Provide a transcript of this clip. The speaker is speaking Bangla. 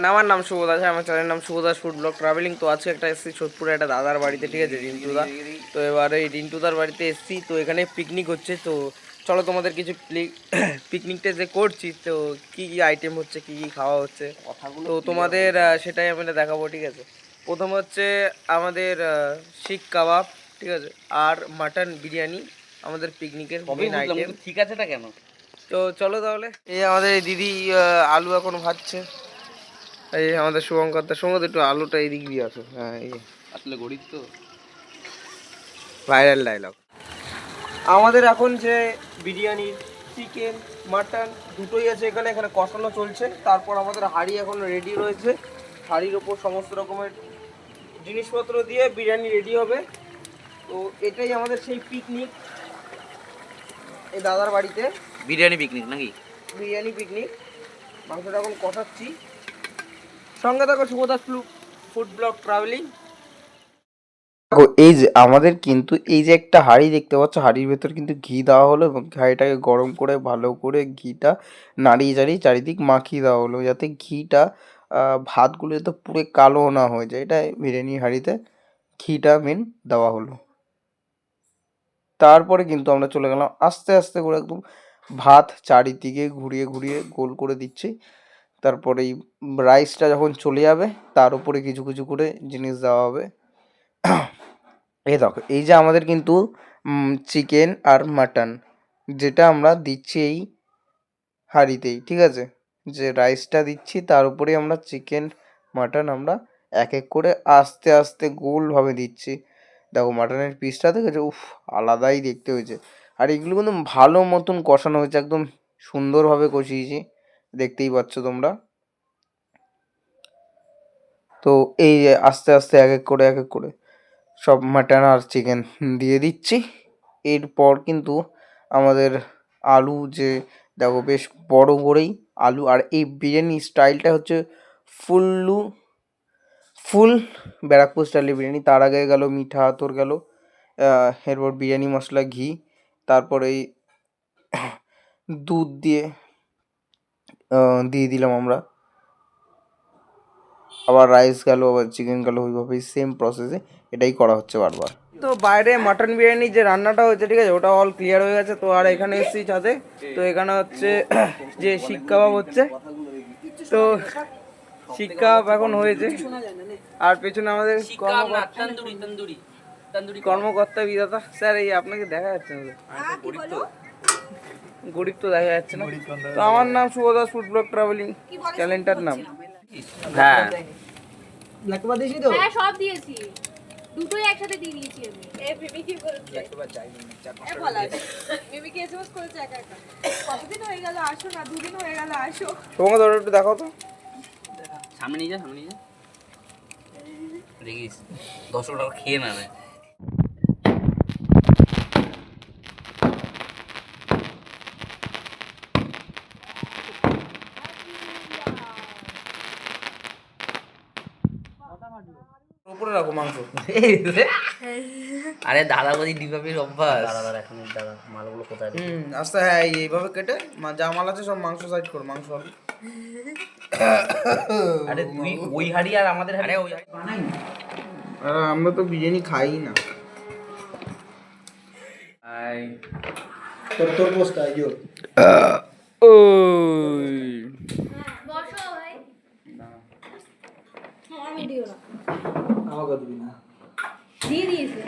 আমার নাম শুভ দাস, আমার চ্যানেলের নাম শুভ দাস ফুড ব্লগ ট্রাভেলিং। তো আজকে একটা এসেছি সোদপুরে একটা দাদার বাড়িতে, ঠিক আছে, রিন্টুদা। তো এবারে এই রিন্টুদার বাড়িতে এসেছি, তো এখানে পিকনিক হচ্ছে। তো চলো তোমাদের কিছু পিকনিকটা যে করছি তো কী কী আইটেম হচ্ছে, কী কী খাওয়া হচ্ছে, তো তোমাদের সেটাই আমি দেখাবো, ঠিক আছে। প্রথম হচ্ছে আমাদের শিক কাবাব, ঠিক আছে, আর মাটন বিরিয়ানি আমাদের পিকনিকের মেন আইটেম। ঠিক আছে না কেন? তো চলো তাহলে। এই আমাদের এই দিদি আলু এখন ভাজছে। এই আমাদের শুভঙ্কর দা, শুভঙ্কর একটু আলুটা এই দিক দিয়ে আসো। হ্যাঁ, এই আসলে গরিব তো। Viral dialogue. আমাদের এখন যে বিরিয়ানি, চিকেন, মাটন দুটোই আছে এখানে। এখানে কষানো চলছে। তারপর আমাদের হাঁড়ি এখন রেডি রয়েছে। হাঁড়ির ওপর সমস্ত রকমের জিনিসপত্র দিয়ে বিরিয়ানি রেডি হবে। তো এটাই আমাদের সেই পিকনিক এই দাদার বাড়িতে। বিরিয়ানি পিকনিক নাকি? বিরিয়ানি পিকনিক। মাংসটা এখন কষাচ্ছি। সঙ্গে থাকো শুভদাস ফুড ব্লগ ট্রাভেলিং। এই যে আমাদের কিন্তু এই যে একটা হাঁড়ি দেখতে পাচ্ছ, হাঁড়ির ভেতর কিন্তু ঘি দেওয়া হলো এবং হাঁড়িটাকে গরম করে ভালো করে ঘিটা নাড়িয়ে চাড়িয়ে চারিদিক মাখিয়ে দেওয়া হলো, যাতে ঘিটা ভাতগুলো যাতে পুরো কালো না হয়ে যায়। এটা বিরিয়ানি হাঁড়িতে ঘিটা মেন দেওয়া হলো। তারপরে কিন্তু আমরা চলে গেলাম আস্তে আস্তে করে একদম ভাত চারিদিকে ঘুরিয়ে ঘুরিয়ে গোল করে দিচ্ছি। তারপরে এই রাইসটা যখন চলে যাবে তার উপরে কিছু কিছু করে জিনিস দেওয়া হবে। এই দেখো, এই যে আমাদের কিন্তু চিকেন আর মাটন যেটা আমরা দিচ্ছি এই হাঁড়িতেই, ঠিক আছে। যে রাইসটা দিচ্ছি তার উপরেই আমরা চিকেন মাটন আমরা এক এক করে আস্তে আস্তে গোলভাবে দিচ্ছি। দেখো মাটনের পিসটা দেখেছো, উফ, আলাদাই দেখতে হয়েছে। আর এগুলো কিন্তু ভালো মতন কষানো হয়েছে, একদম সুন্দরভাবে কষিয়েছি, দেখতেই পাচ্ছ তোমরা। তো এই যে আস্তে আস্তে এক এক করে সব মাটন আর চিকেন দিয়ে দিচ্ছি। এরপর কিন্তু আমাদের আলু, যে দেখো বেশ বড় করেই আলু, আর এই বিরিয়ানি স্টাইলটা হচ্ছে ফুল ব্যারাকপুর স্টাইলের বিরিয়ানি। তার আগে গেল মিঠা আতর গেল, এরপর বিরিয়ানি মশলা, ঘি, তারপর এই দুধ দিয়ে দিয়ে দিলাম আমরা। আবার রাইস গেল, আবার চিকেন গেল, ওইভাবেই সেম প্রসেসে এটাই করা হচ্ছে বারবার। তো বাইরে মাটন বিরিয়ানি যে রান্নাটা হয়েছে, ঠিক আছে, ওটা অল ক্লিয়ার হয়ে গেছে। তো আর এখানে এসেছি ছাদে। তো এখানে হচ্ছে যে শিক কাবাব হচ্ছে। তো শিক কাবাব এখন হয়েছে। আর পেছনে আমাদের কর্মকর্তা বিধাতা স্যার, এই আপনাকে দেখা যাচ্ছে না, গরিব তো দেখা যাচ্ছে না। তো আমার নাম শুভদাস ফুড ব্লগ ট্রাভেলিং, চ্যানেলটার নাম। হ্যাঁ, হ্যাঁ সব দিয়েছি, দুটোই একসাথে দিয়ে দিয়েছি আমি। এ মিমি কি বলছে? এ বলা মিমি কি এসএমএস করেছে একা একা? কতদিন হয়ে গেল আসো না, দুদিন হয়ে গেল আসো। তোমাকে ধরো একটু দেখাও তো। সামনে নিয়ে যা, দেখিস 10 টাকা খেয়ে না রে। উপরে রাখো মাংস। আরে দাদা বলি ডিবাবির অভ্যাস। দাদা এখন দাদা মালগুলো কোথায়? আচ্ছা, হ্যাঁ, এইভাবে কেটে যা মাল আছে সব মাংস সাইড করো, মাংস হবে। আরে তুই ওই হাড়ি আর আমাদের হাড়ি ওই বানাই না। আমরা তো বিরিয়ানি খাই না। আই তোর পোস্ট আইও। বসো ভাই। আমি দিও না। আমাকে দিবি না। দিয়ে দিয়েছে।